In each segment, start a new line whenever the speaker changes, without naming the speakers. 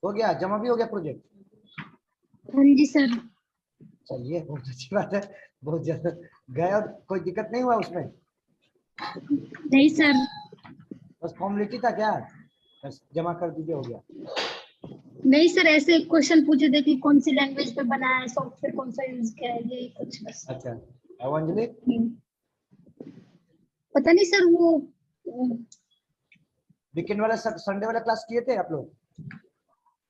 हो गया, जमा भी हो गया प्रोजेक्ट?
हाँ जी सर।
चलिए, बहुत अच्छी बात है। बहुत ज्यादा गए और कोई दिक्कत नहीं हुआ उसमें?
नहीं सर।
बस फॉर्मेलिटी था क्या? बस जमा कर दीजिए, हो गया।
नहीं सर, ऐसे क्वेश्चन पूछे थे कि कौन सी लैंग्वेज पे बना है, सॉफ्टवेयर कौन सा यूज किया है, ये कुछ बस।
अच्छा, अब अंजलि?
पता नहीं सर, वो
वीकेंड वाला संडे वाला क्लास किए थे आप लोग?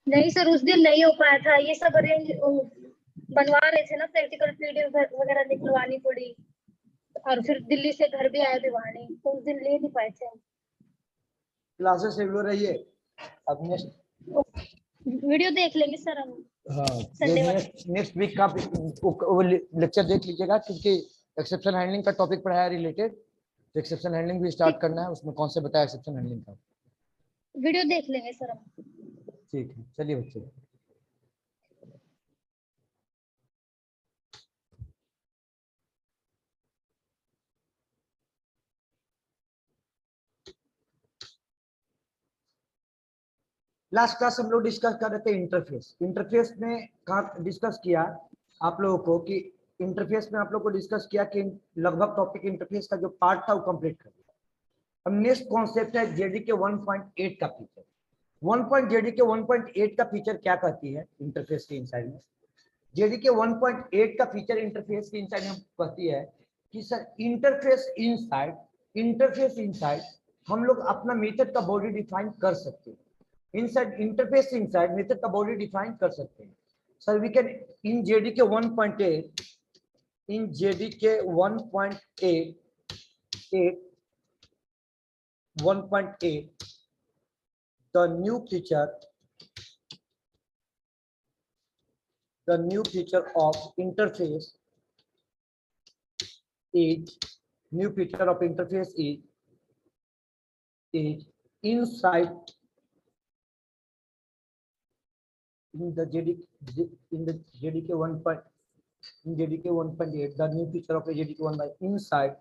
नहीं सर, उस दिन नहीं हो पाया था। ये सब अरेंज बनवा रहे थे ना, प्रैक्टिकल पीडीएफ वगैरह निकलवानी पड़ी, और फिर दिल्ली से घर भी आए थे वाणी, तो उस दिन ले नहीं पाए थे।
क्लासेस रेगुलर रहिए। अब नेक्स्ट
वीडियो देख लेंगे सर हम।
हाँ, ये
संडे वाला
नेक्स्ट वीक का वो लेक्चर देख लीजिएगा, क्योंकि एक्सेप्शन हैंडलिंग का टॉपिक पढ़ाया रिलेटेड, तो एक्सेप्शन हैंडलिंग भी स्टार्ट
ठीक,
करना है, उसमें कौन से बताया एक्सेप्शन हैंडलिंग का।
वीडियो देख लेंगे सर हम।
ठीक है, चलिए बच्चे। लास्ट क्लास हम लोग डिस्कस कर रहे थे इंटरफेस। इंटरफेस में कहाँ डिस्कस किया आप लोगों को कि इंटरफेस में आप लोग को डिस्कस किया कि लगभग टॉपिक इंटरफेस का जो पार्ट था वो कंप्लीट कर दिया। अब नेक्स्ट कॉन्सेप्ट है जेडीके 1.8 का फीचर। 1. जेडीके 1.8 का फीचर क्या कहती है इंटरफेस के इनसाइड में? जेडीके 1.8 का फीचर इंटरफेस के इनसाइड में कहती है कि सर इंटरफेस इनसाइड हम लोग अपना मेथड का बॉडी डिफाइन कर सकते हैं। इनसाइड इंटरफेस इनसाइड मेथड का बॉडी डिफाइन कर सकते हैं। Sir we can in JDK 1.8 in JDK 1.8 the new feature of interface is inside in the JDK 1.8 the new feature of JDK 1 by inside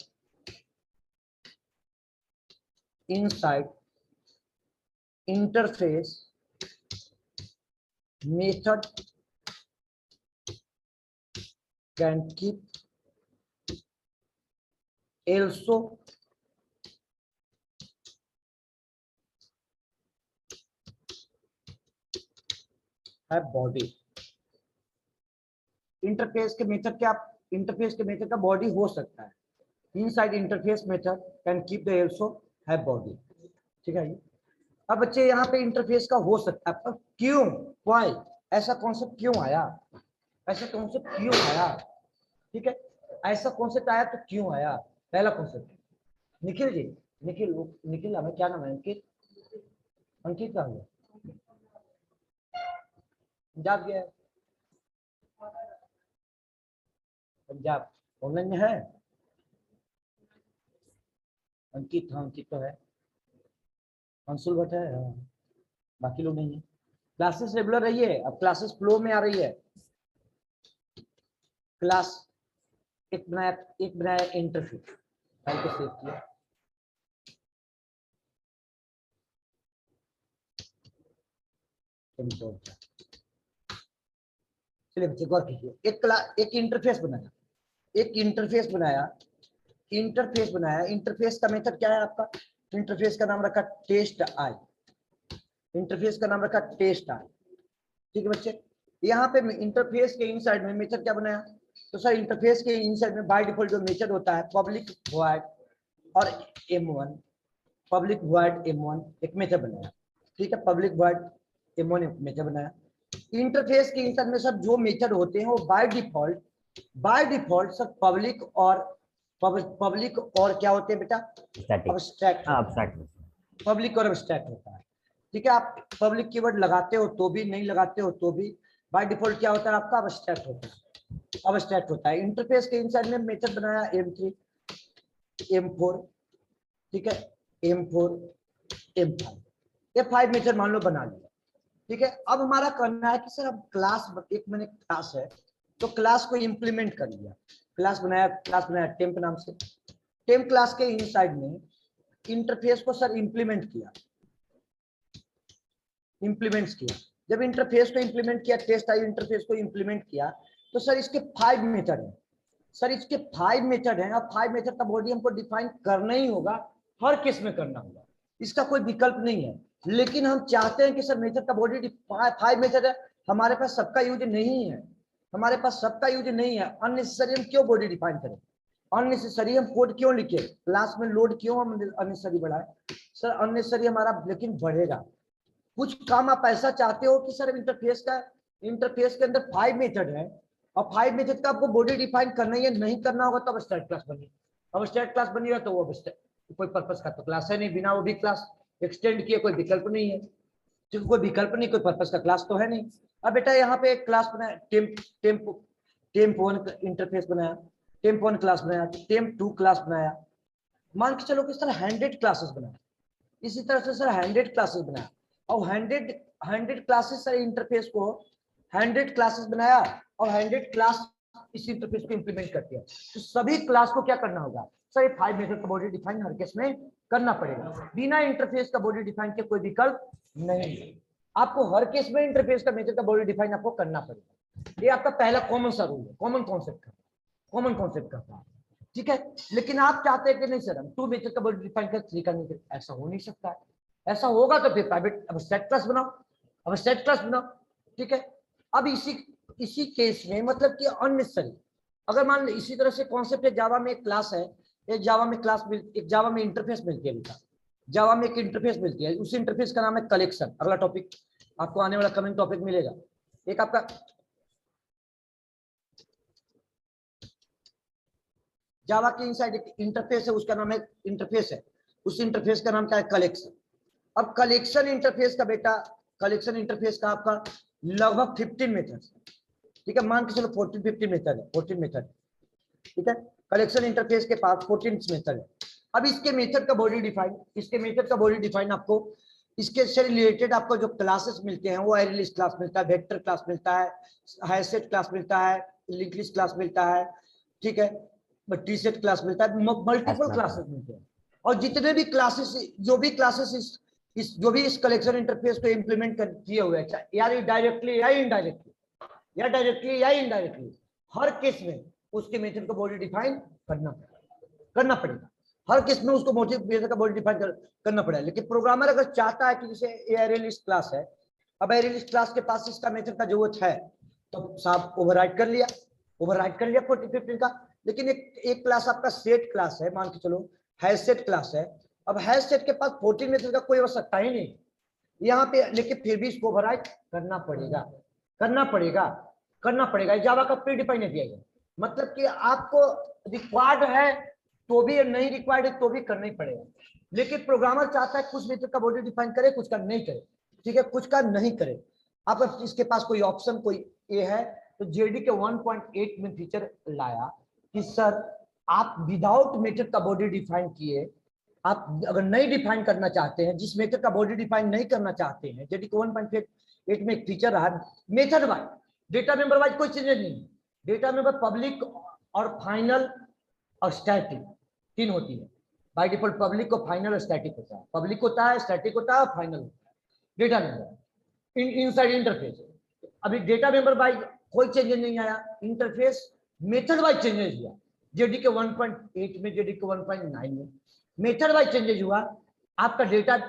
interface method can keep also have body। Interface के method का body हो सकता है। Inside interface method can keep the also have body. ठीक है। अब बच्चे यहाँ पे इंटरफेस का हो सकता है, पर क्यों, व्हाई, ऐसा कॉन्सेप्ट क्यों आया? ठीक है, ऐसा कॉन्सेप्ट आया तो क्यों आया? पहला कॉन्सेप्ट, निखिल जी, निखिल हमें क्या नाम है? अंकित का हुआ पंजाब गया, पंजाब ऑनलाइन में है। अंकित, हाँ अंकित तो है। अंशुल भट्ट है, हाँ। बाकी लोग नहीं है। क्लासेस रेगुलर रही है, अब क्लासेस फ्लो में आ रही है। क्लास एक बनाया इंटरफेस, फाइल को सेव किया। चलिए बच्चे गौर कीजिए, एक इंटरफेस बनाया। इंटरफेस का मेथड क्या है आपका? इंटरफेस का नाम रखा टेस्ट आई। ठीक है बच्चे, यहाँ पे इंटरफेस के इनसाइड में मेथड क्या बनाया? तो सर इंटरफेस के इनसाइड में बाय डिफॉल्ट जो मेथड होता है पब्लिक वॉइड और m1, पब्लिक वॉइड m1 एक मेथड बनाया। ठीक है, पब्लिक वॉइड m1 एक मेथड बनाया। इंटरफेस के इनसाइड में सब जो मेथड होते हैं वो बाय डिफॉल्ट सब पब्लिक और क्या होते हैं बेटा? अब्स्ट्रैक्ट। पब्लिक और अब्स्ट्रैक्ट होता है। ठीक है, आप पब्लिक कीवर्ड लगाते हो तो भी, नहीं लगाते हो तो भी, बाय डिफॉल्ट क्या होता है आपका? अब्स्ट्रैक्ट होता है। इंटरफेस के इनसाइड में मेथड बनाया m3 m4, ठीक है, m4 m5, ये 5 मेथड मान लो बना लिया। ठीक है, अब हमारा करना है कि सर अब मैंने क्लास है तो क्लास को इंप्लीमेंट कर लिया। क्लास बनाया टेम्प नाम से। टेम्प क्लास के इनसाइड में इंटरफेस को सर इंप्लीमेंट किया। जब इंटरफेस को इंप्लीमेंट किया, टेस्ट आई इंटरफेस को इंप्लीमेंट किया, तो सर इसके 5 मेथड है। सर इसके 5 मेथड है। अब 5 मेथड का बॉडी हमको डिफाइन करना ही होगा, हर केस में करना होगा, इसका कोई विकल्प नहीं है। लेकिन हम चाहते हैं कि सर मेथड का बॉडी 5 मेथड है, हमारे पास सबका यूज नहीं है, हमारे पास सबका यूज नहीं है। अननेसेसरी हम क्यों बॉडी डिफाइन करें, अननेसेसरी हम कोड क्यों लिखे, क्लास में लोड क्यों हम अननेसेसरी बढ़ाए। सर अननेसेसरी हमारा लेकिन बढ़ेगा। कुछ काम आप ऐसा चाहते हो कि सर इंटरफेस के अंदर 5 मेथड है और 5 मेथड का आपको बॉडी डिफाइन करना ही है, नहीं करना होगा तो अब स्टैट क्लास बनिए। अब स्टैट क्लास बनिएगा तो वो कोई पर्पस का तो क्लास है नहीं, बिना वो भी क्लास एक्सटेंड किए कोई विकल्प नहीं है, क्योंकि कोई विकल्प नहीं, कोई पर्पस का क्लास तो है नहीं। अब बेटा यहाँ पे एक क्लास बनाया, टेम्प 1 इंटरफेस बनाया, टेम्प 1 क्लास बनाया, टेम्प 2 क्लास बनाया, मान के चलो किस तरह 100 क्लासेस बनाया, इसी तरह से सर 100 क्लासेस बनाया और 100 क्लासेस सर इंटरफेस को 100 क्लासेस बनाया और 100 क्लास इस इंटरफेस को इंप्लीमेंट कर दिया। तो सभी क्लास को क्या करना होगा सर, ये 5 मेथड का बॉडी डिफाइन हर केस में करना पड़ेगा। बिना इंटरफेस का बॉडी डिफाइन के कोई विकल्प नहीं है, आपको हर केस में इंटरफेस का मेथड का बॉडी डिफाइन आपको करना पड़ेगा। ये आपका पहला कॉमन सा रूल है, कॉमन कॉन्सेप्ट का, ठीक है। लेकिन आप चाहते हैं कि नहीं सर हम 2 मेथड का बॉडी डिफाइन कर तरीका नहीं कर, ऐसा हो नहीं सकता है। ऐसा होगा तो फिर प्राइवेट अब सेट क्लास बनाओ, अब सेट क्लास बनाओ, ठीक है। अब इसी केस में मतलब कि अननेसेसरी, अगर मान लो इसी तरह से कॉन्सेप्ट है, जावा में एक क्लास है, एक जावा में इंटरफेस मिलती है बेटा, जावा में एक इंटरफेस मिलती है, उस इंटरफेस का नाम है कलेक्शन। अगला टॉपिक आपको आने वाला कमिंग टॉपिक मिलेगा, एक आपका जावा के इनसाइड एक इंटरफेस है, उसका नाम है इंटरफेस है, उस इंटरफेस का नाम क्या है कलेक्शन। अब कलेक्शन इंटरफेस का बेटा, कलेक्शन इंटरफेस का आपका लगभग 15 मेथड, ठीक है, मान के चलो 14-15 मेथड है, 14 मेथड, ठीक है। कलेक्शन इंटरफेस के पास 14 मेथड है। अब इसके मेथड का बॉडी डिफाइन आपको इसके से रिलेटेड आपको जो क्लासेस मिलते हैं वो एरे लिस्ट क्लास मिलता है, वेक्टर क्लास मिलता है, हैशसेट क्लास मिलता है, लिंक लिस्ट क्लास मिलता है, ठीक है, टी सेट क्लास मिलता है, मल्टीपल क्लासेस मिलते हैं। और जितने भी क्लासेस जो भी इस कलेक्शन इंटरफेस को इंप्लीमेंट किए हुए हैं, या डायरेक्टली या इनडायरेक्टली, हर केस में उसके मेथड को बॉडी डिफाइन करना पड़ेगा, हर केस में उसको मेथड का बॉडी डिफाइन करना पड़ेगा। लेकिन प्रोग्रामर अगर चाहता है कि जैसे एरे लिस्ट क्लास है, अब एरे लिस्ट क्लास के पास इसका मेथड का जरूरत है तो साहब ओवरराइड कर लिया 40-15 का। लेकिन एक क्लास आपका सेट क्लास है, मान के चलो हैश सेट क्लास है, अब हैश सेट के पास 14 मेथड का कोई आवश्यकता ही नहीं यहाँ पे, लेकिन फिर भी इसको ओवरराइड करना पड़ेगा। जावा का प्री डिफाइन एपीआई है, मतलब कि आपको रिक्वायर्ड है तो भी, नहीं रिक्वायर्ड है तो भी करना ही पड़ेगा। लेकिन प्रोग्रामर चाहता है कुछ मेथड का बॉडी डिफाइन करे, कुछ का नहीं करे, ठीक है, कुछ का नहीं करे। आप इसके पास कोई ऑप्शन कोई ये है तो जेडी के 1.8 में फीचर लाया कि सर आप विदाउट मेथड का बॉडी डिफाइन किए, आप अगर नहीं डिफाइन करना चाहते हैं, जिस मेथड का बॉडी डिफाइन नहीं करना चाहते हैं, जेडी के 1.8 में एक फीचर रहा method wise, data member wise कोई चेंजेस नहीं, डेटा मेंबर पब्लिक और फाइनल और स्टैटिक 3 होती है बाय डिफॉल्ट। पब्लिक और फाइनल और स्टैटिक होता है, पब्लिक होता है, स्टैटिक होता है और फाइनल होता है डेटा मेंबर इनसाइड इंटरफेस। अभी डेटा मेंबर वाइज कोई चेंजेस नहीं आया, इंटरफेस मेथड वाइज चेंजेस हुआ, जेडी के 1.8 में, जेडी के 1.9 में मेथड वाइज चेंजेस हुआ, आपका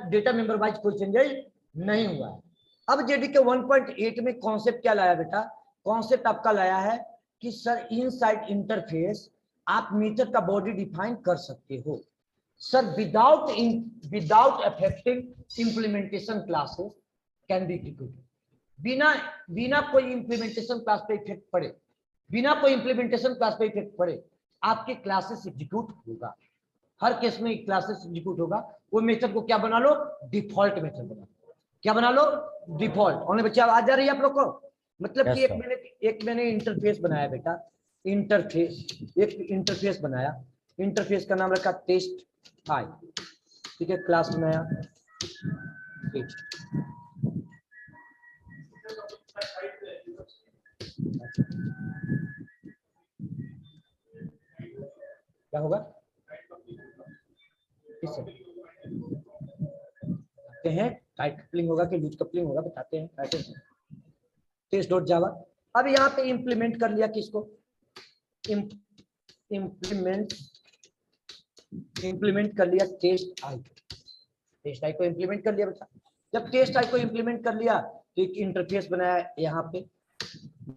डेटा मेंबर वाइज कोई चेंजेस नहीं हुआ। अब जेडी के 1.8 में कॉन्सेप्ट क्या लाया बेटा, कॉन्सेप्ट आपका लाया है कि सर इनसाइड इंटरफेस आप मेथड का बॉडी डिफाइन कर सकते हो sir, without affecting implementation classes can be executed. बिना कोई इंप्लीमेंटेशन क्लास पे इफेक्ट पड़े, आपके क्लासेस एग्जीक्यूट होगा, हर केस में क्लासेस एग्जीक्यूट होगा। वो मेथड को क्या बना लो, डिफॉल्ट मेथड बना लो, क्या बना लो, डिफॉल्ट। और बच्चे आवाज जा रही है आप लोग को, मतलब कि एक मैंने इंटरफेस बनाया बेटा, एक इंटरफेस बनाया, इंटरफेस का नाम रखा टेस्ट आई, ठीक है, क्लास बनाया क्या होगा हैं, टाइट कपलिंग होगा कि लूज कपलिंग होगा, बताते हैं कैसे। Test dot Java. अब यहाँ पे इंप्लीमेंट कर लिया किसको, इंप्लीमेंट कर लिया टेस्ट आई को इंप्लीमेंट कर लिया बेटा। जब टेस्ट आई को इंप्लीमेंट कर लिया तो एक इंटरफेस बनाया यहाँ पे।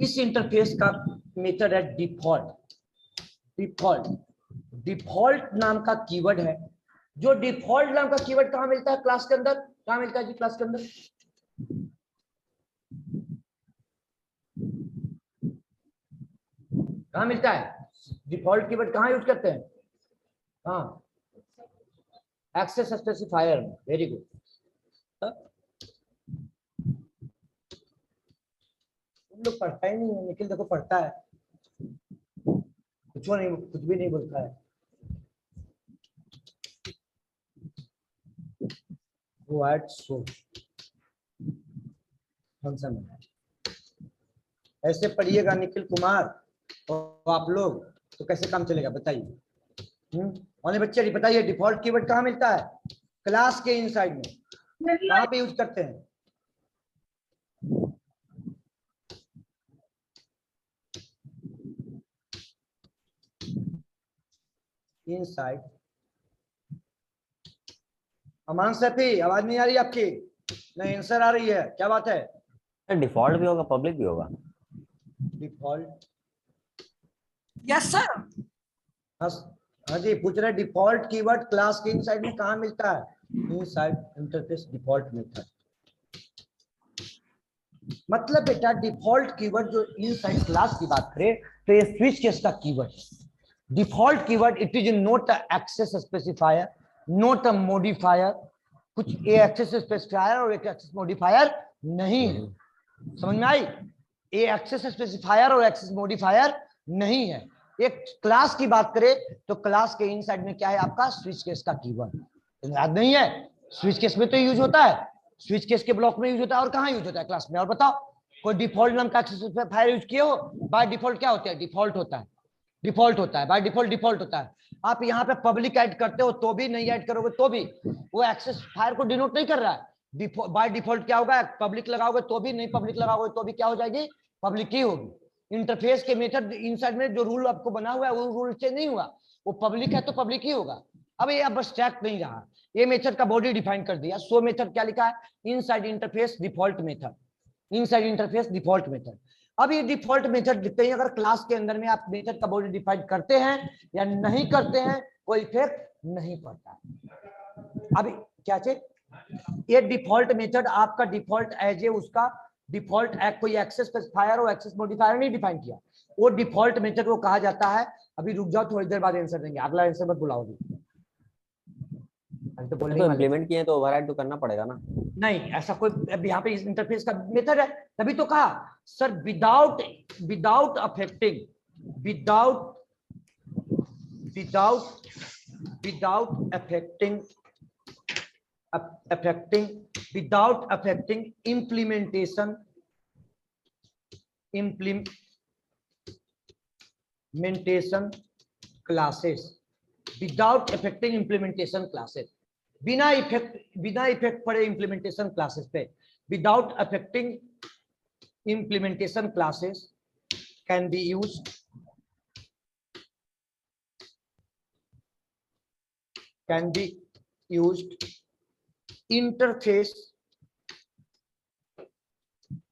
इस इंटरफेस का मेथड है डिफॉल्ट नाम का कीवर्ड है। जो डिफॉल्ट नाम का कीवर्ड कहाँ मिलता है क्लास के अंदर, कहाँ मिलता है जी क्लास के अंदर, कहाँ मिलता है डिफॉल्ट कीवर्ड, कहाँ यूज करते हैं, हाँ एक्सेस स्पेसिफायर। Very good. तुम लोग पढ़ता ही नहीं है, निखिल देखो पढ़ता है, कुछ भी नहीं बोलता है। What so फंक्शन है, ऐसे पढ़िएगा निखिल कुमार और आप लोग तो कैसे काम चलेगा बताइए। और बच्चे बताइए डिफॉल्ट कीवर्ड कहाँ मिलता है, क्लास के इनसाइड में, कहाँ पे यूज करते हैं, इनसाइड। अमान सैफी आवाज नहीं आ रही आपकी, नहीं आंसर आ रही है, क्या बात है,
डिफॉल्ट भी होगा पब्लिक भी होगा,
डिफॉल्ट
यस सर।
हाँ जी पूछ रहे डिफॉल्ट कीवर्ड क्लास के इनसाइड में कहाँ मिलता है, इनसाइड इंटरफेस डिफॉल्ट मेथड। मतलब बेटा डिफॉल्ट कीवर्ड जो इनसाइड क्लास की बात करें तो ये स्विच केस का कीवर्ड है। Default keyword it is not a access specifier, not a modifier. कुछ ए एक्सेस स्पेसिफायर और एक एक्सेस मॉडिफायर नहीं है, समझ में आई, ए एक्सेस स्पेसिफायर और एक्सेस मॉडिफायर नहीं है। एक क्लास की बात करें तो क्लास के इनसाइड में क्या है आपका स्विच केस का कीवर्ड, याद नहीं है, स्विच केस में तो यूज होता है, स्विच केस के ब्लॉक में यूज होता है और कहाँ यूज होता है क्लास में, और बताओ कोई डिफॉल्ट नाम का एक्सेस स्पेसिफायर यूज किए हो, बाय डिफॉल्ट क्या होता है, डिफॉल्ट होता है, डिफॉल्ट होता है, बाय डिफॉल्ट डिफॉल्ट होता है। आप यहाँ पे पब्लिक ऐड करते हो तो भी, नहीं ऐड करोगे तो भी, वो एक्सेस फायर को डिनोट नहीं कर रहा है। बाय डिफॉल्ट क्या होगा, पब्लिक लगाओगे तो भी, नहीं पब्लिक लगाओगे तो भी क्या हो जाएगी, पब्लिक ही होगी। इंटरफेस के मेथड इनसाइड में जो रूल आपको बना हुआ है वो रूल चेंज नहीं हुआ, वो पब्लिक है तो पब्लिक ही होगा। अब ये अब स्टैक नहीं रहा, ये मेथड का बॉडी डिफाइन कर दिया। सो मेथड क्या लिखा है, inside interface default method, inside interface default method. अब ये डिफॉल्ट मेथड लिखते हैं, अगर क्लास के अंदर में आप मेथड का बॉडी डिफाइन करते हैं या नहीं करते हैं कोई इफेक्ट नहीं पड़ता। अब क्या चीज, ये डिफॉल्ट मेथड आपका डिफॉल्ट एज ए उसका डिफॉल्ट कोई एक्सेस स्पेसिफायर और एक्सेस मॉडिफायर नहीं डिफाइन किया, वो डिफॉल्ट मेथड वो कहा जाता है। अभी रुक जाओ थोड़ी देर बाद आंसर देंगे, अगला आंसर मत बुलाओगे, तो बोलने
इम्प्लीमेंट किए तो ओवरराइड तो करना पड़ेगा ना,
नहीं ऐसा कोई, अब यहाँ पे इस इंटरफेस का मेथड है, तभी तो कहा sir without without affecting without without without affecting without affecting implementation classes, without affecting implementation classes, बिना इफेक्ट पड़े इंप्लीमेंटेशन क्लासेस पे, without affecting implementation classes can be used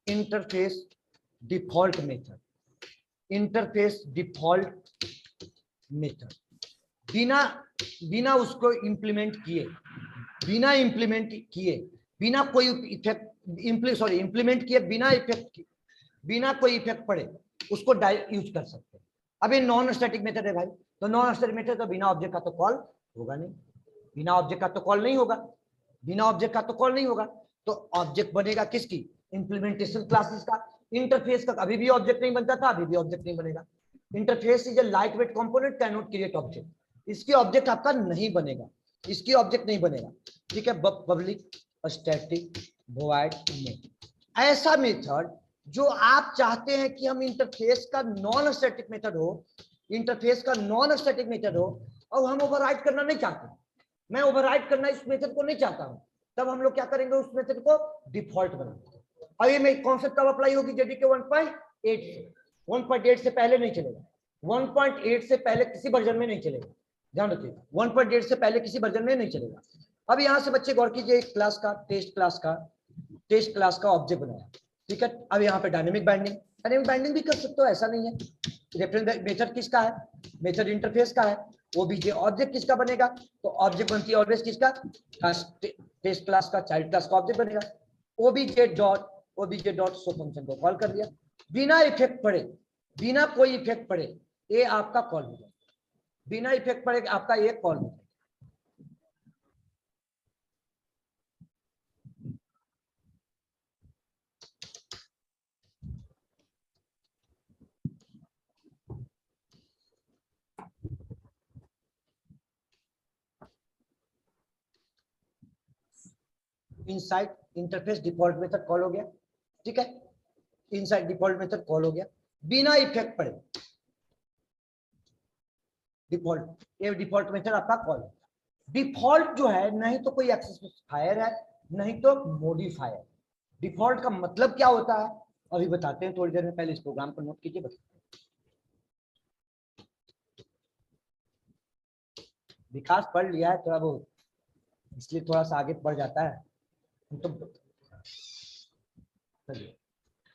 interface default method, interface default method, बिना उसको implement किए, बिना कोई effect implement किए, बिना कोई इफेक्ट पड़े उसको यूज कर सकते हैं। अब ये नॉन स्टैटिक मेथड है भाई, तो नॉन स्टैटिक मेथड तो बिना ऑब्जेक्ट का तो कॉल होगा नहीं, बिना ऑब्जेक्ट का तो कॉल नहीं होगा, बिना ऑब्जेक्ट का तो कॉल नहीं होगा। तो ऑब्जेक्ट बनेगा किसकी, इंप्लीमेंटेशन क्लासेस का। इंटरफेस का अभी भी ऑब्जेक्ट नहीं बनता था, अभी भी ऑब्जेक्ट नहीं बनेगा। Interface is a light weight component, can not create object, इसकी ऑब्जेक्ट आपका नहीं बनेगा, इसकी ऑब्जेक्ट नहीं बनेगा, ठीक है। पब्लिक स्टैटिक वॉइड मेथड, ऐसा मेथड जो आप चाहते हैं कि हम इंटरफेस का नॉन स्टैटिक मेथड हो, इंटरफेस का नॉन स्टैटिक मेथड हो, और हम ओवरराइड करना नहीं चाहते, मैं ओवरराइड करना इस मेथड को नहीं चाहता हूं, तब हम लोग क्या करेंगे, उस मेथड को डिफॉल्ट बनाएंगे। अब ये मैं कॉन्सेप्ट कब अप्लाई होगी जेडीके 1.8 से 1.8 से पहले नहीं चलेगा 1.8 से पहले किसी वर्जन में नहीं चलेगा ध्यान रखिएगा 1.8 से पहले किसी वर्जन में नहीं चलेगा। अब यहाँ से बच्चे गौर कीजिए एक क्लास का टेस्ट क्लास का ऑब्जेक्ट बनाया ठीक है। अब यहाँ पे डायनेमिक बाइंडिंग भी कर सकते हो ऐसा नहीं है। रेफरेंस मेथड किसका है मेथड इंटरफेस का है ओबीजे ऑब्जेक्ट किसका बनेगा तो ऑब्जेक्ट बनती है ऑलवेज किसका टेस्ट क्लास का चाइल्ड क्लास का ऑब्जेक्ट बनेगा ओबीजे डॉट शो फंक्शन को कॉल कर दिया बिना इफेक्ट पड़े बिना कोई इफेक्ट पड़े ये आपका कॉल हो जाएगा बिना इफेक्ट पड़े आपका ये कॉल हो जाएगा। Inside interface default method call हो गया ठीक है। इनसाइड डिफॉल्ट मेथड कॉल हो गया बिना इफेक्ट पड़े डिफॉल्ट ये डिफॉल्ट मेथड आपका कॉल है। डिफॉल्ट जो है नहीं तो कोई एक्सेसिफायर है नहीं तो मॉडिफायर। डिफॉल्ट का मतलब क्या होता है अभी बताते हैं थोड़ी देर में पहले इस प्रोग्राम को नोट कीजिए बताते हैं। विकास पढ़ लिया है थोड़ा बहुत इसलिए थोड़ा सा आगे बढ़ जाता है तो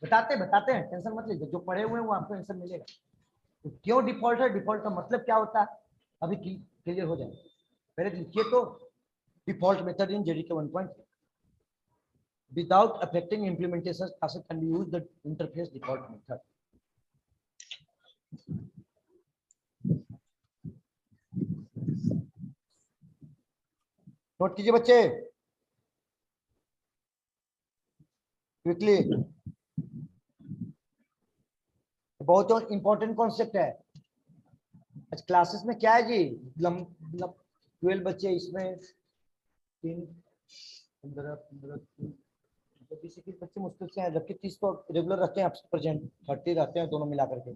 बताते हैं टेंशन मत लीजिए जो पढ़े हुए हैं वो आपको आंसर मिलेगा। तो क्यों डिफॉल्ट है डिफॉल्ट का मतलब क्या होता है अभी क्लियर हो जाएगा। पहले लिखिए तो default method in JDK 1.8 without affecting implementation classes can be used the interface default method। Note कीजिए बच्चे क्विकली बहुत इंपॉर्टेंट कॉन्सेप्ट है। आज क्लासेस में क्या है जी 12 बच्चे इसमें 3 15 20 21 बच्चे मुश्किल से हैं जबकि 30 तो रेगुलर रखते हैं प्रेजेंट 30 रहते हैं दोनों मिला करके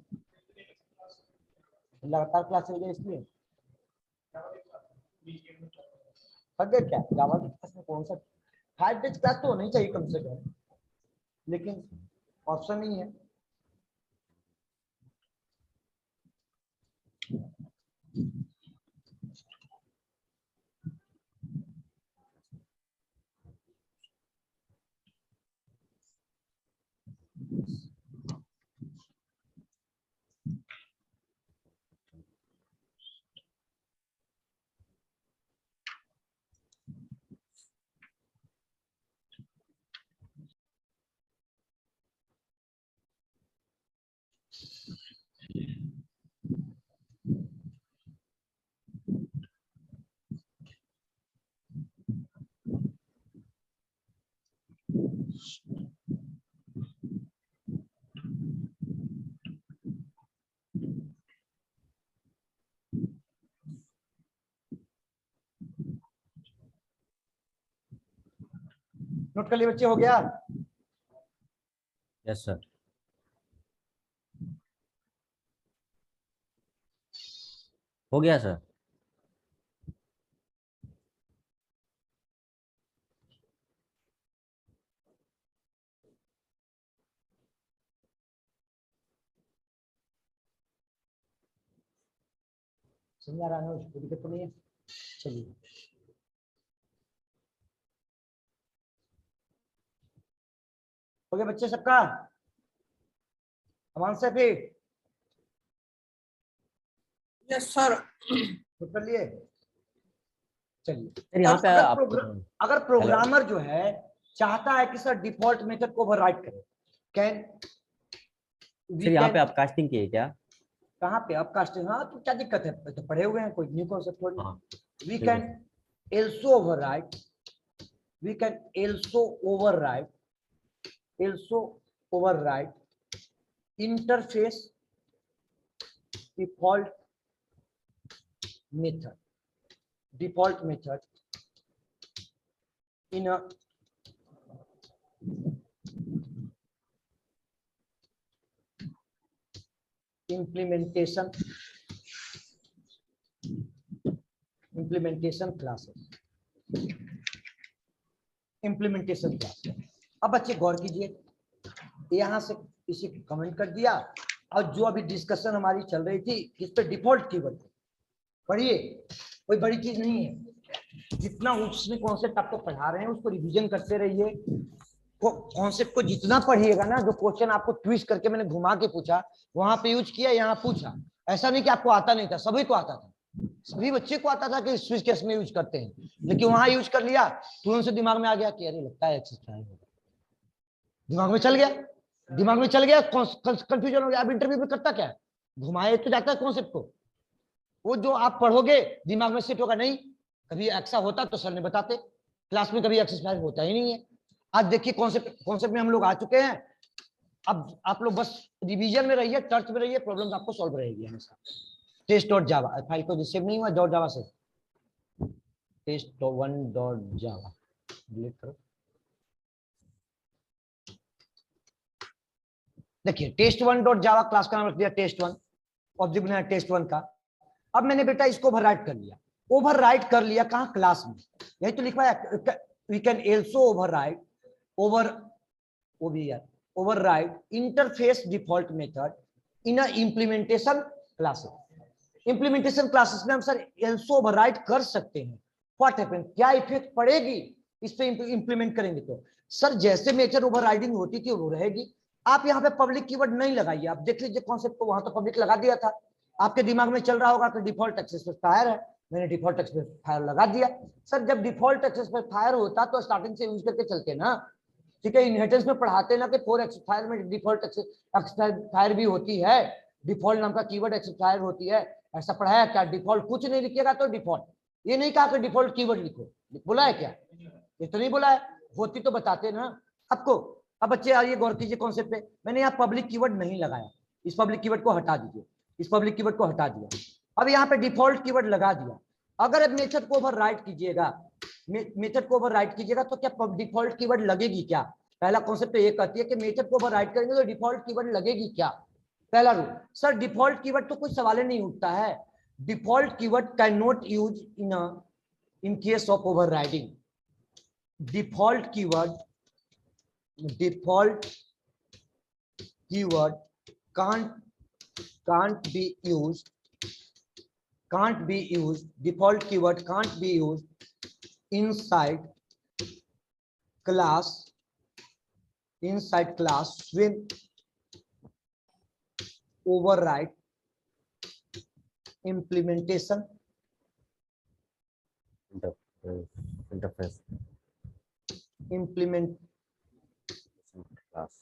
लगातार क्लास हो जाए इसलिए क्या जावा की क्लास में कौन सा 5 डेज क्लास तो होनी चाहिए कम से कम लेकिन ऑप्शन नहीं है। नोट कर लिए बच्चे हो गया।
यस सर हो गया सर।
समझ आ रहा है कोई दिक्कत तो नहीं है। चलिए हो गया बच्चे सबका अमान से फिर
यस सर
नोट कर लिए। चलिए
सर यहाँ पे
अगर प्रोग्रामर जो है चाहता है कि सर डिफॉल्ट मेथड को ओवरराइड करे कैन
सर यहाँ पे अपकास्टिंग किए क्या
कहाँ पे अपकास्टिंग हाँ तो क्या दिक्कत है तो पढ़े हुए हैं कोई न्यू कॉन्सेप्ट थोड़ी।
हाँ
we can also override we can also override interface default method in a implementation classes। अब बच्चे गौर कीजिए यहाँ से इसी कमेंट कर दिया। और जो अभी डिस्कशन हमारी चल रही थी इस पे डिफॉल्ट कीवर्ड पढ़िए, कोई बड़ी चीज नहीं है। जितना उसमें कॉन्सेप्ट आपको पढ़ा रहे हैं उसको रिवीजन करते रहिए। कॉन्सेप्ट को जितना पढ़िएगा ना, जो क्वेश्चन आपको ट्विस्ट करके मैंने घुमा के पूछा वहां पे यूज किया, यहाँ पूछा, ऐसा नहीं कि आपको आता नहीं था, सभी को आता था, सभी बच्चे को आता था कि स्विच केस में यूज करते हैं, लेकिन वहां यूज कर लिया तुरंत से दिमाग में आ गया कि अरे लगता है एक्सरसाइज होगा, दिमाग में चल गया, दिमाग में चल गया, कंफ्यूजन हो गया। अब इंटरव्यू में करता क्या है, घुमाए तो जाता है कॉन्सेप्ट को, वो जो आप पढ़ोगे दिमाग में सेट होगा नहीं। कभी ऐसा होता तो सर ने बताते, क्लास में कभी एक्सरसाइज होता ही नहीं है। आज देखिए कॉन्सेप्ट में हम लोग आ चुके हैं। अब आप लोग बस रिवीजन में रहिए, टच में रहिए, प्रॉब्लम्स आपको सॉल्व रहेगी हमेशा। टेस्ट डॉट जावा फाइल को रिसीव नहीं हुआ, डॉट जावा से test1.java डिलीट करो। देखिए test1.java क्लास का नाम रख दिया test1, ऑब्जेक्ट बनाया test1 का। अब मैंने बेटा इसको ओवरराइट कर लिया, ओवरराइट कर लिया कहां, क्लास में। यही तो लिखा है we can also overwrite overwrite interface default method in a implementation classes. Implementation classes में हम सर आल्सो ओवरराइट कर सकते हैं। व्हाट हैपन, क्या इफेक्ट पड़ेगी इस पे इंप्लीमेंट करेंगे तो? सर जैसे मेथड ओवरराइडिंग होती थी वो रहेगी। आप यहाँ पे पब्लिक कीवर्ड नहीं लगाइए, आप देख लीजिए कॉन्सेप्ट को, वहां तो पब्लिक लगा दिया था, आपके दिमाग में चल रहा होगा तो डिफॉल्ट एक्सेस पे फायर है, मैंने डिफॉल्ट एक्सेस पे फायर लगा दिया। सर जब डिफॉल्ट एक्सेस पे फायर होता तो स्टार्टिंग से यूज करके चलते ना, ठीक है। इनहेरिटेंस में पढ़ाते ना कि 4 एक्सेस फायर में डिफॉल्ट एक्सेस फायर भी होती है, डिफॉल्ट नाम का कीवर्ड एक्सेस फायर होती है, ऐसा पढ़ाया क्या? डिफॉल्ट कुछ नहीं लिखिएगा तो डिफॉल्ट, ये नहीं कहा कि डिफॉल्ट कीवर्ड लिखो, बोला है क्या? ये तो नहीं बोला है, होती तो बताते ना आपको। अब बच्चे आइए गौर कीजिए कॉन्सेप्ट पे, मैंने यहाँ पब्लिक कीवर्ड नहीं लगाया, इस पब्लिक कीवर्ड को हटा दीजिए, इस पब्लिक कीवर्ड को हटा दिया। अब यहाँ पे डिफॉल्ट कीवर्ड लगा दिया। अगर अब मेथड को ओवरराइट कीजिएगा, मेथड को ओवरराइट कीजिएगा तो क्या डिफॉल्ट कीवर्ड लगेगी क्या? पहला कॉन्सेप्ट तो ये कहती है कि मेथड को ओवरराइट करेंगे तो डिफॉल्ट कीवर्ड लगेगी क्या? पहला रूल। सर डिफॉल्ट कीवर्ड तो कोई सवाल ही नहीं उठता है, default keyword can not use in case of overriding. Default keyword can't be used, default keyword can't be used inside class when override implementation
interface class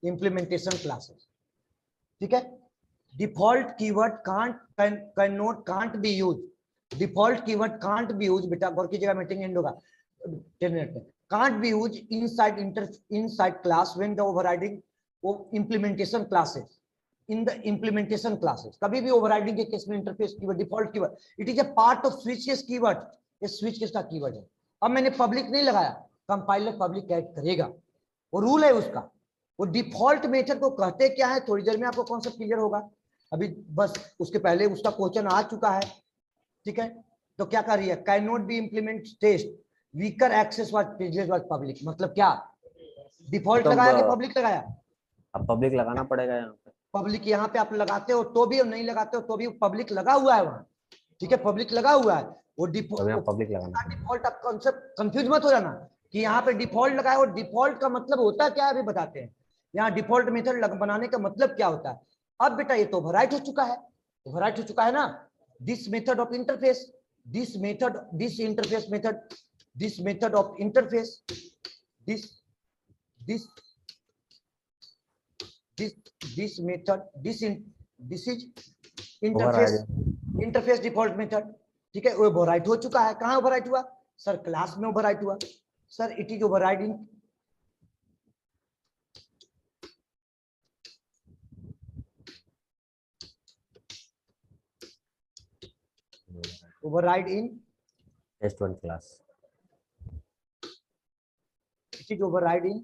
implementation classes, ठीक है। Default keyword can't be used, default keyword can't be used, बेटा गौर कीजिएगा, meeting and होगा 10 minute में। can't be used inside class when the overriding implementation classes, in the implementation classes, कभी भी overriding के case में interface keyword default keyword, it is a part off switch case keyword, ये switch case का keyword है। अब मैंने public नहीं लगाया, कंपाइलर पब्लिक ऐड करेगा, वो रूल है उसका। वो डिफॉल्ट मेथड को कहते क्या है, थोड़ी देर में आपको कॉन्सेप्ट क्लियर होगा, अभी बस उसके पहले उसका क्वेश्चन आ चुका है, ठीक है। तो क्या कर रही है, can not be implement test weaker access was privilege was public, मतलब क्या डिफॉल्ट लगाया कि पब्लिक लगाया?
अब पब्लिक लगाना पड़ेगा यहाँ पे,
पब्लिक यहाँ पे आप लगाते हो तो भी और नहीं लगाते हो तो भी पब्लिक लगा हुआ है वहां, ठीक है, पब्लिक लगा हुआ है। वो
पब्लिक लगाना
डिफॉल्ट, आप कॉन्सेप्ट कंफ्यूज मत हो जाना कि यहाँ पे डिफॉल्ट लगाया, और डिफॉल्ट का मतलब होता क्या है अभी बताते हैं। यहाँ डिफॉल्ट मेथड बनाने का मतलब क्या होता है? अब बेटा ये तो ओवरराइट हो चुका है, ओवरराइट हो चुका है ना। This method of interface, this interface method, this method of interface, this method, this is interface default method, ठीक है। वो ओवरराइट हो चुका है, कहां ओवरराइट हुआ सर? क्लास में ओवरराइट हुआ sir, it is overriding override in
test1 class,
it is override in,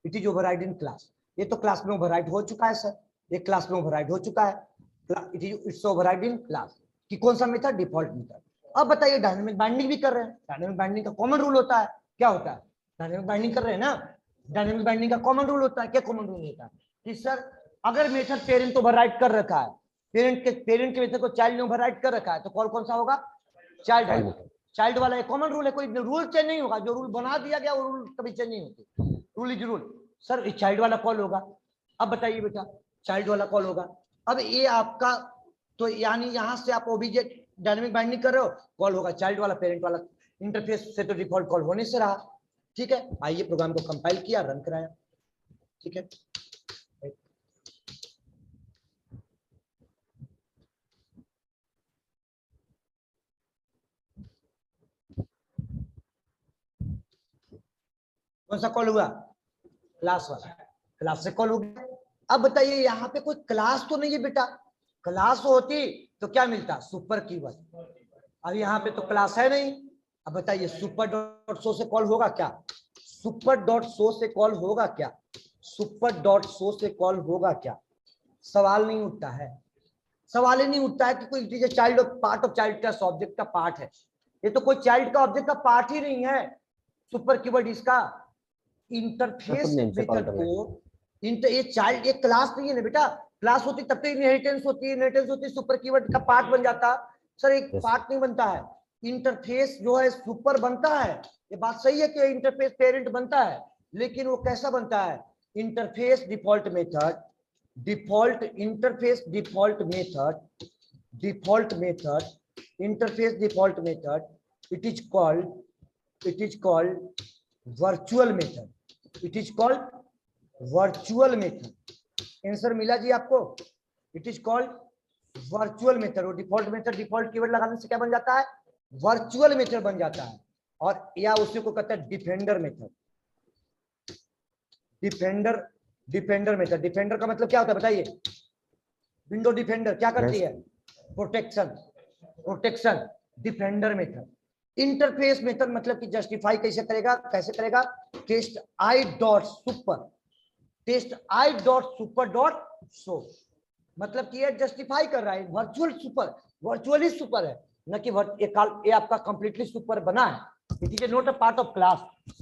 it is override in class। ये तो क्लास में ओवरराइड हो चुका है सर, ये क्लास में ओवरराइड हो चुका है, इट्स ओवरराइड इन क्लास कि कौन सा मेथड, डिफॉल्ट मेथड। अब बताइए डायनेमिक बाइंडिंग भी कर रहे हैं, डायनेमिक बाइंडिंग का कॉमन रूल होता है, क्या होता है, डायनेमिक बाइंडिंग कर रहे हैं ना, डायनेमिक बाइंडिंग का कॉमन रूल होता है, क्या कॉमन रूल होता है कि सर अगर मेथड पेरेंट ओवरराइड कर रखा है, पेरेंट के मेथड को चाइल्ड ने ओवरराइड कर रखा है, तो कॉल कौन सा होगा, चाइल्ड वाला। चाइल्ड वाला एक कॉमन रूल है, कोई रूल चेंज नहीं होगा, जो रूल बना दिया गया वो रूल कभी चेंज नहीं होती, rule is rule. Sir child वाला कॉल होगा। अब बताइए बेटा, चाइल्ड वाला कॉल होगा। अब ये आपका, तो यानी यहां से आप ओबीजे डायनेमिक बाइंडिंग कर रहे हो, कॉल होगा चाइल्ड वाला, पेरेंट वाला इंटरफेस से तो डिफॉल्ट कॉल होने से रहा। ठीक है, आइए प्रोग्राम को कंपाइल किया, रन कराया। ठीक है, कौन सा कॉल हुआ, क्लास वाला, क्लास से कॉल हो गया। अब बताइए यहाँ पे कोई क्लास तो नहीं है बेटा, क्लास होती तो क्या मिलता, सुपर कीवर्ड। अब यहाँ पे तो क्लास है नहीं। अब बताइए सुपर डॉट शो से कॉल होगा क्या, सुपर डॉट शो से कॉल होगा क्या, सुपर डॉट शो से कॉल होगा क्या, सवाल नहीं उठता है, सवाल ही नहीं उठता है कि कोई चीज child of part of child class object का पार्ट है, ये तो कोई चाइल्ड का ऑब्जेक्ट का पार्ट ही नहीं है। सुपर कीवर्ड इसका इंटरफेस मेथड को, ये चाइल्ड, ये क्लास नहीं है ना बेटा, क्लास होती तब तो इनहेरिटेंस होती है, इनहेरिटेंस होती सुपर कीवर्ड का पार्ट बन जाता। सर एक पार्ट नहीं बनता है, इंटरफेस जो है सुपर बनता है, ये बात सही है कि इंटरफेस पेरेंट बनता है, लेकिन वो कैसा बनता है, interface default method, default interface default method, default method, interface default method, it is called virtual method, it is called virtual method. Answer मिला जी आपको, it is called virtual method. और डिफॉल्ट मेथड, डिफॉल्ट कीवर्ड लगाने से क्या बन जाता है, virtual method बन जाता है। और या उसी को कहते हैं defender method, defender method. Defender का मतलब क्या होता है बताइए, विंडो डिफेंडर क्या करती है, protection. Defender method. Interface method मतलब कि जस्टिफाई कैसे करेगा, test I dot super dot show, मतलब कि ये जस्टिफाई कर रहा है, वर्चुअली सुपर है, न कि ये आपका कंप्लीटली सुपर बना है, it is not a part of class,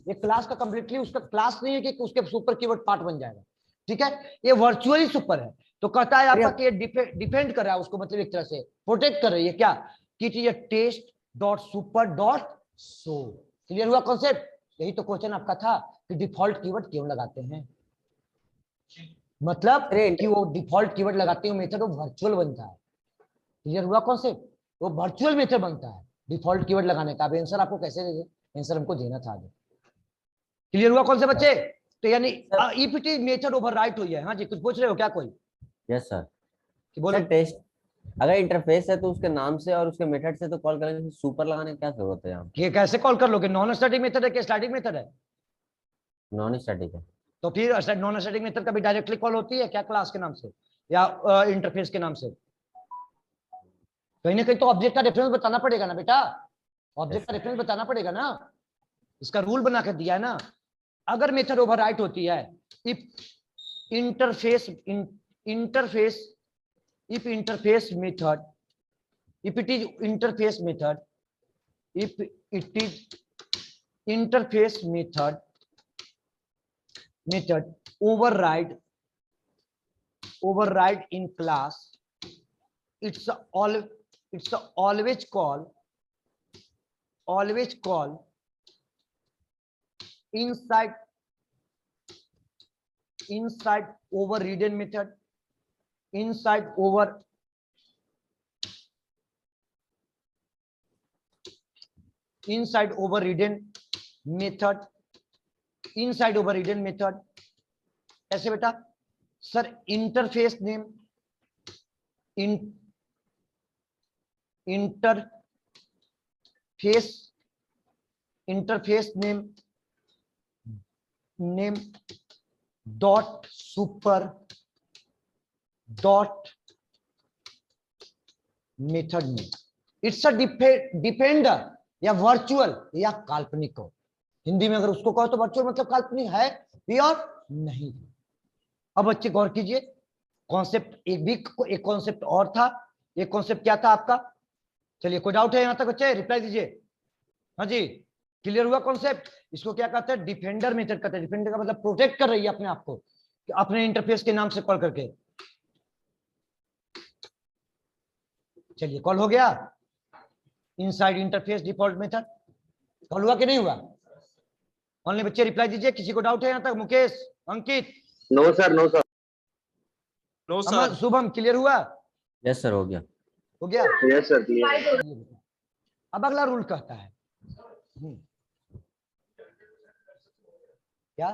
ये क्लास का कंप्लीटली उसका क्लास नहीं है कि उसके सुपर कीवर्ड पार्ट बन जाएगा। ठीक है, ये वर्चुअली सुपर है, तो कहता है आपका कि ये डिफेंड कर रहा है उसको, मतलब एक तरह से प्रोटेक्ट कर रही है क्या, कि ये test dot super dot show. Clear हुआ कॉन्सेप्ट, यही तो क्वेश्चन आपका था कि डिफॉल्ट कीवर्ड क्यों लगाते हैं, मतलब कि वो डिफॉल्ट कीवर्ड लगाते हैं मेथड वो वर्चुअल बनता है। क्लियर हुआ कॉन्सेप्ट, वो वर्चुअल मेथड बनता है डिफॉल्ट कीवर्ड लगाने का। अब आंसर आपको कैसे देंगे, आंसर हमको देना था आगे। क्लियर हुआ कौन से बच्चे, तो यानी if it is method overwrite हुई है। हाँ जी, कुछ पूछ रहे हो क्या कोई?
यस सर,
कि बोलो।
टेस्ट अगर इंटरफेस है तो उसके नाम से और उसके मेथड से तो कॉल करेंगे, सुपर लगाने की क्या जरूरत है यहाँ,
ये कैसे कॉल कर लोगे, नॉन स्टैटिक मेथड है कि स्टैटिक मेथड है?
नॉन स्टैटिक है।
तो फिर नॉन स्टैटिक मेथड कभी डायरेक्टली कॉल होती है क्या क्लास के नाम से या इंटरफेस के नाम से? कहीं ना कहीं तो ऑब्जेक्ट का रेफरेंस बताना पड़ेगा ना बेटा, ऑब्जेक्ट का रेफरेंस बताना पड़ेगा ना, इसका रूल बना कर दिया है ना। अगर मेथड ओवरराइट होती है, if interface if interface method, if it is interface method, if it is interface method override in class, it's always call inside overridden method, inside overridden method। ऐसे बेटा sir, interface name, interface name dot super dot method name, it's a defender या virtual या काल्पनिक हो। हिंदी में अगर उसको कहो तो वर्चुअल मतलब काल्पनिक है भी और नहीं। अब बच्चे गौर कीजिए, कॉन्सेप्ट एक कॉन्सेप्ट और था। एक कॉन्सेप्ट क्या था आपका? चलिए, कोई डाउट है यहां तक बच्चे? रिप्लाई दीजिए। हाँ जी, क्लियर हुआ कॉन्सेप्ट? इसको क्या कहते हैं? डिफेंडर मेथड कहते हैं। डिफेंडर का मतलब प्रोटेक्ट कर रही है अपने आप को अपने इंटरफेस के नाम से कॉल करके। चलिए, कॉल हो गया inside interface default method. Call हुआ कि नहीं हुआ? ऑनलाइन बच्चे रिप्लाई दीजिए। किसी को डाउट है यहां तक? Mukesh, Ankit?
No sir, no sir.
No
Aman,
sir.
Shubham, clear हुआ?
यस सर, हो गया।
हो गया।
Yes sir, clear.
अब अगला रूल कहता है क्या?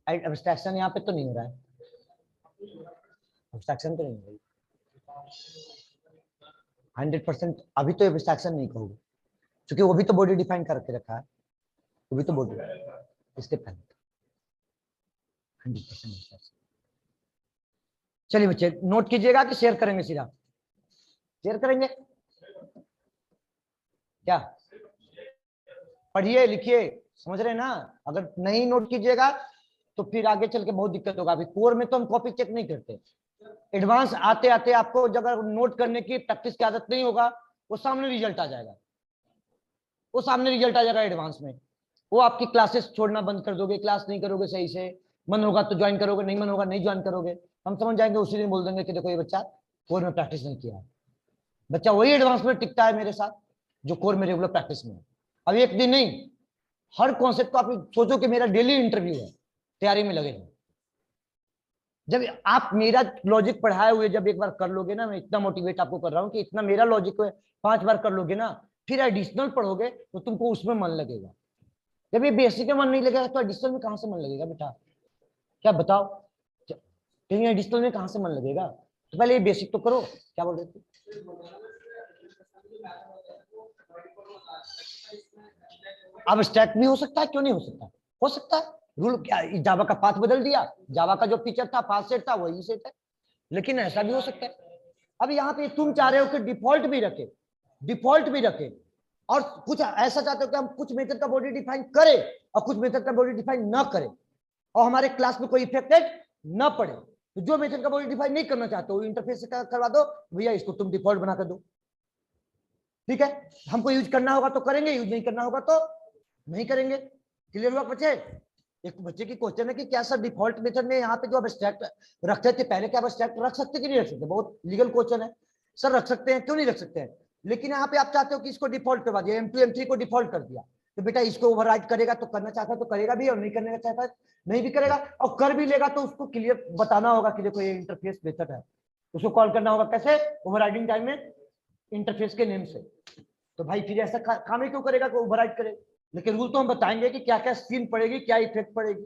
एब्स्ट्रैक्शन यहाँ पे तो नहीं हो रहा है। एब्स्ट्रैक्शन तो नहीं हो रही 100%। अभी तो एब्स्ट्रैक्शन नहीं कहूँगा, क्योंकि वो भी तो बॉडी डिफाइन करके रखा है। वो भी तो बॉडी, इसके पहले 100%। चलिए बच्चे, नोट कीजिएगा कि शेयर करेंगे? सीधा शेयर करेंगे क्या? पढ़िए लिखिए, समझ रहे हैं ना? अगर नहीं नोट कीजिएगा तो फिर आगे चल के बहुत दिक्कत होगा। अभी कोर में तो हम कॉपी चेक नहीं करते। एडवांस आते आते आपको अगर नोट करने की प्रैक्टिस की आदत नहीं होगा, वो सामने रिजल्ट आ जाएगा। वो सामने रिजल्ट आ जाएगा एडवांस में। वो आपकी क्लासेस छोड़ना बंद कर दोगे, क्लास नहीं करोगे सही से। मन होगा तो ज्वाइन करोगे, नहीं मन होगा नहीं ज्वाइन करोगे। हम समझ जाएंगे, उसी दिन बोल देंगे कि देखो ये बच्चा कोर में प्रैक्टिस नहीं किया। बच्चा वही एडवांस में टिकता है मेरे साथ जो कोर में रेगुलर प्रैक्टिस में है। अब एक दिन नहीं, हर कॉन्सेप्ट को आप सोचो कि मेरा डेली इंटरव्यू है, तैयारी में लगे हैं। जब आप मेरा लॉजिक पढ़ाए हुए जब एक बार कर लोगे ना, मैं इतना मोटिवेट आपको कर रहा हूं कि इतना मेरा लॉजिक 5 बार कर लोगे ना, फिर एडिशनल पढ़ोगे तो तुमको उसमें मन लगेगा। जब ये बेसिक में मन नहीं लगेगा तो एडिशनल में कहां से मन लगेगा बेटा? क्या बताओ? कहीं एडिशनल में कहां से मन लगेगा? तो पहले ये बेसिक तो करो। क्या बोल रहे थे? अब स्टैक भी हो सकता है, क्यों नहीं हो सकता? हो सकता है। रूल क्या, जावा का पाथ बदल दिया, जावा का जो फीचर था पाथ सेट था वही सेट है, लेकिन ऐसा भी हो सकता है। अब यहाँ पे तुम चाह रहे हो कि डिफॉल्ट भी रखे, डिफॉल्ट भी रखे, और कुछ ऐसा चाहते हो कि हम कुछ मेथड का बॉडी डिफाइन करें और कुछ मेथड का बॉडी डिफाइन ना करें, और हमारे क्लास में कोई इफेक्टेड ना पड़े। तो जो मेथड का बॉडी डिफाइन नहीं करना चाहते हो इंटरफेस से करवा दो भैया, इसको तुम डिफॉल्ट बना कर दो। ठीक है, हमको यूज करना होगा तो करेंगे, यूज नहीं करना होगा तो नहीं करेंगे। क्लियर हुआ बच्चे? एक बच्चे की क्वेश्चन है कि क्या सर डिफॉल्ट मेथड में यहाँ पे जो एब्स्ट्रैक्ट रखते थे पहले, क्या एब्स्ट्रैक्ट रख सकते कि नहीं रख सकते? बहुत लीगल क्वेश्चन है। सर रख सकते हैं, क्यों नहीं रख सकते हैं? लेकिन यहाँ पे आप चाहते हो कि इसको डिफॉल्ट करवा दिया, M2 M3 को डिफॉल्ट कर दिया, तो बेटा इसको ओवरराइड करेगा तो करना चाहता है तो करेगा भी, और नहीं करना चाहता है नहीं भी करेगा। और कर भी लेगा तो उसको क्लियर बताना होगा कि देखो ये इंटरफेस मेथड है, उसको कॉल करना होगा कैसे? ओवरराइडिंग टाइम में इंटरफेस के नेम से। तो भाई फिर ऐसा काम ही क्यों करेगा कि ओवरराइड करे? लेकिन रूल तो हम बताएंगे कि क्या क्या सीन पड़ेगी, क्या इफेक्ट पड़ेगी।